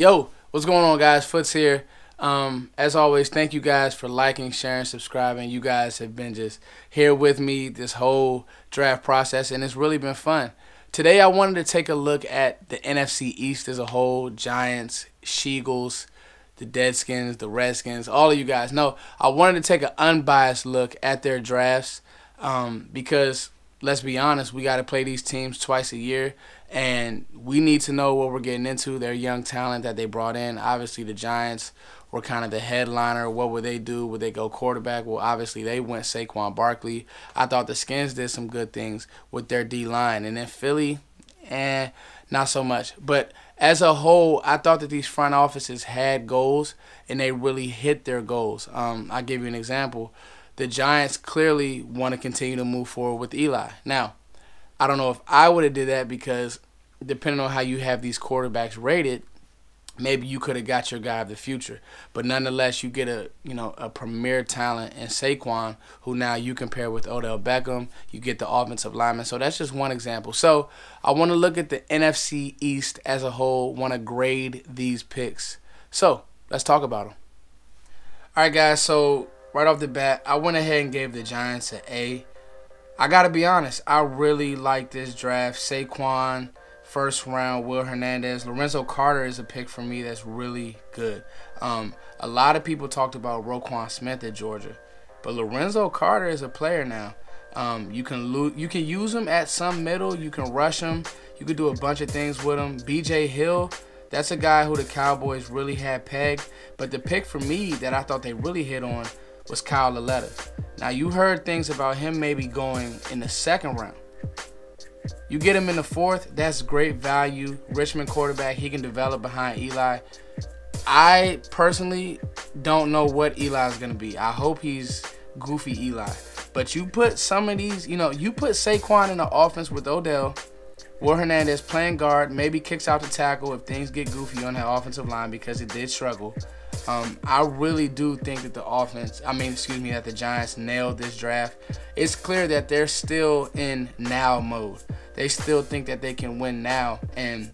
Yo, what's going on, guys? Foots here. As always, thank you guys for liking, sharing, subscribing. You guys have been just here with me this whole draft process, and it's really been fun. Today, I wanted to take a look at the NFC East as a whole: Giants, Sheagles, the Deadskins, the Redskins, all of you guys. No, I wanted to take an unbiased look at their drafts because, let's be honest, we got to play these teams twice a year, and we need to know what we're getting into. Their young talent that they brought in. Obviously, the Giants were kind of the headliner. What would they do? Would they go quarterback? Well, obviously, they went Saquon Barkley. I thought the Skins did some good things with their D-line. And then Philly, not so much. But as a whole, I thought that these front offices had goals, and they really hit their goals. I'll give you an example. The Giants clearly want to continue to move forward with Eli. Now, I don't know if I would have did that because depending on how you have these quarterbacks rated, maybe you could have got your guy of the future. But nonetheless, you get a premier talent in Saquon, who now you compare with Odell Beckham. You get the offensive lineman. So that's just one example. So I want to look at the NFC East as a whole, want to grade these picks. So let's talk about them. All right, guys, so right off the bat, I went ahead and gave the Giants an A. I got to be honest, I really like this draft. Saquon, first round, Will Hernandez. Lorenzo Carter is a pick for me that's really good. A lot of people talked about Roquan Smith at Georgia, but Lorenzo Carter is a player now. You can use him at some middle. You can rush him. You can do a bunch of things with him. B.J. Hill, that's a guy who the Cowboys really had pegged. But the pick for me that I thought they really hit on was Kyle Lauletta. Now, you heard things about him maybe going in the second round. You get him in the fourth, that's great value. Richmond quarterback, he can develop behind Eli. I personally don't know what Eli's going to be. I hope he's goofy Eli. But you put some of these, you put Saquon in the offense with Odell, Will Hernandez playing guard, maybe kicks out the tackle if things get goofy on that offensive line because it did struggle. I really do think that that the Giants nailed this draft. It's clear that they're still in now mode. They still think that they can win now. And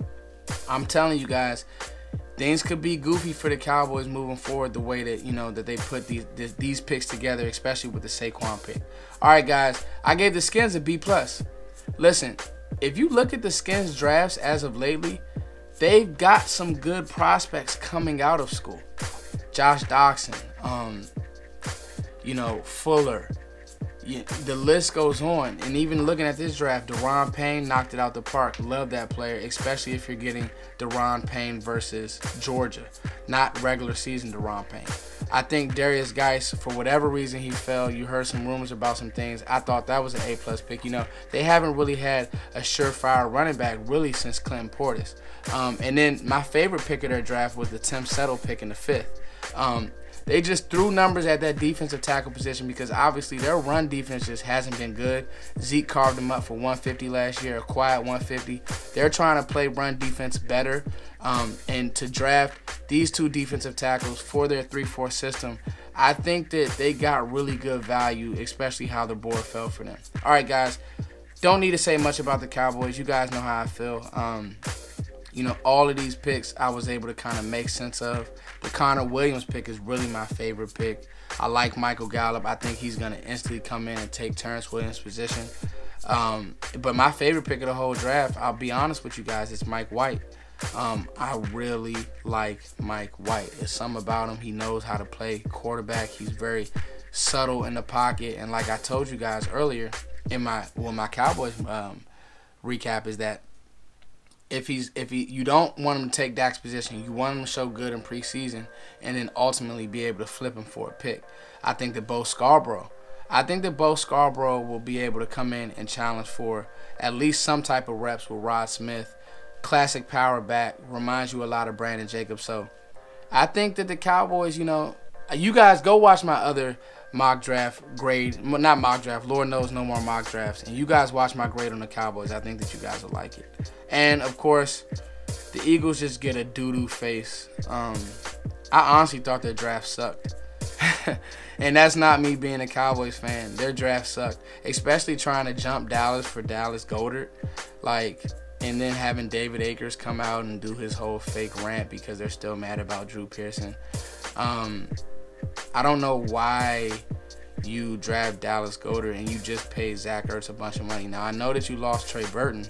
I'm telling you guys, things could be goofy for the Cowboys moving forward the way that, that they put these picks together, especially with the Saquon pick. All right, guys, I gave the Skins a B+. Listen, if you look at the Skins drafts as of lately, they've got some good prospects coming out of school. Josh Doxson, Fuller. The list goes on. And even looking at this draft, Daron Payne knocked it out the park. Love that player, especially if you're getting Daron Payne versus Georgia, not regular season Daron Payne. I think Darius Geis, for whatever reason he fell, you heard some rumors about some things. I thought that was an A+ pick. They haven't really had a surefire running back really since Clinton Portis. And then my favorite pick of their draft was the Tim Settle pick in the 5th. They just threw numbers at that defensive tackle position because obviously their run defense just hasn't been good. Zeke carved them up for 150 last year, a quiet 150. They're trying to play run defense better. And to draft these two defensive tackles for their 3-4 system, I think that they got really good value, especially how the board fell for them. All right, guys, don't need to say much about the Cowboys. You guys know how I feel. All of these picks I was able to kind of make sense of. The Connor Williams pick is really my favorite pick. I like Michael Gallup. I think he's going to instantly come in and take Terrence Williams' position. But my favorite pick of the whole draft, I'll be honest with you guys, it's Mike White. I really like Mike White. There's something about him. He knows how to play quarterback. He's very subtle in the pocket. And like I told you guys earlier in my Cowboys recap is that you don't want him to take Dak's position. You want him to show good in preseason and then ultimately be able to flip him for a pick. I think that Bo Scarborough will be able to come in and challenge for at least some type of reps with Rod Smith. Classic power back, reminds you a lot of Brandon Jacobs. So I think that the Cowboys, you guys go watch my other mock draft grade. Not mock draft. Lord knows no more mock drafts. And you guys watch my grade on the Cowboys. I think that you guys will like it. And, of course, the Eagles just get a doo-doo face. I honestly thought their draft sucked. And that's not me being a Cowboys fan. Their draft sucked. Especially trying to jump Dallas for Dallas Goedert. Like, and then having David Akers come out and do his whole fake rant because they're still mad about Drew Pearson. I don't know why you draft Dallas Goedert and you just paid Zach Ertz a bunch of money. Now, I know that you lost Trey Burton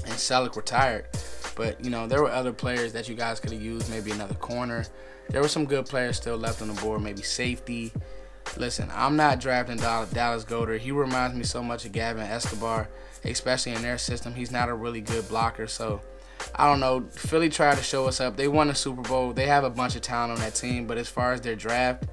and Selleck retired, but, you know, there were other players that you guys could have used, maybe another corner. There were some good players still left on the board, maybe safety. Listen, I'm not drafting Dallas Goedert. He reminds me so much of Gavin Escobar, especially in their system. He's not a really good blocker, so I don't know. Philly tried to show us up. They won the Super Bowl. They have a bunch of talent on that team, but as far as their draft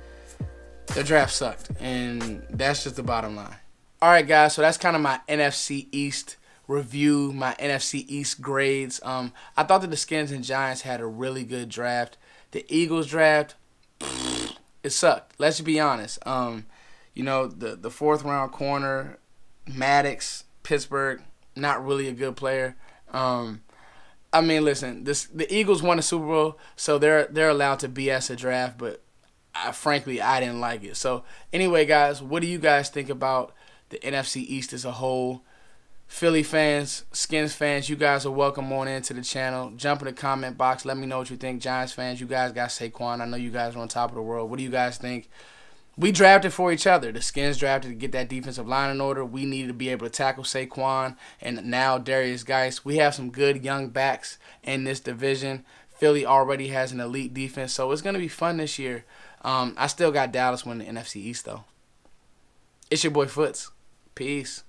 sucked, and that's just the bottom line. All right, guys, so that's kind of my NFC East review, my NFC East grades. I thought that the Skins and Giants had a really good draft. The Eagles draft, it sucked. Let's be honest. You know, the fourth round corner, Maddox, Pittsburgh, not really a good player. I mean, listen, the Eagles won the Super Bowl, so they're allowed to BS a draft, but frankly, I didn't like it. So anyway, guys, what do you guys think about the NFC East as a whole? Philly fans, Skins fans, you guys are welcome on into the channel. Jump in the comment box. Let me know what you think. Giants fans, you guys got Saquon. I know you guys are on top of the world. What do you guys think? We drafted for each other. The Skins drafted to get that defensive line in order. We needed to be able to tackle Saquon and now Darius Geis. We have some good young backs in this division. Philly already has an elite defense, so it's going to be fun this year. I still got Dallas winning the NFC East, though. It's your boy Foots. Peace.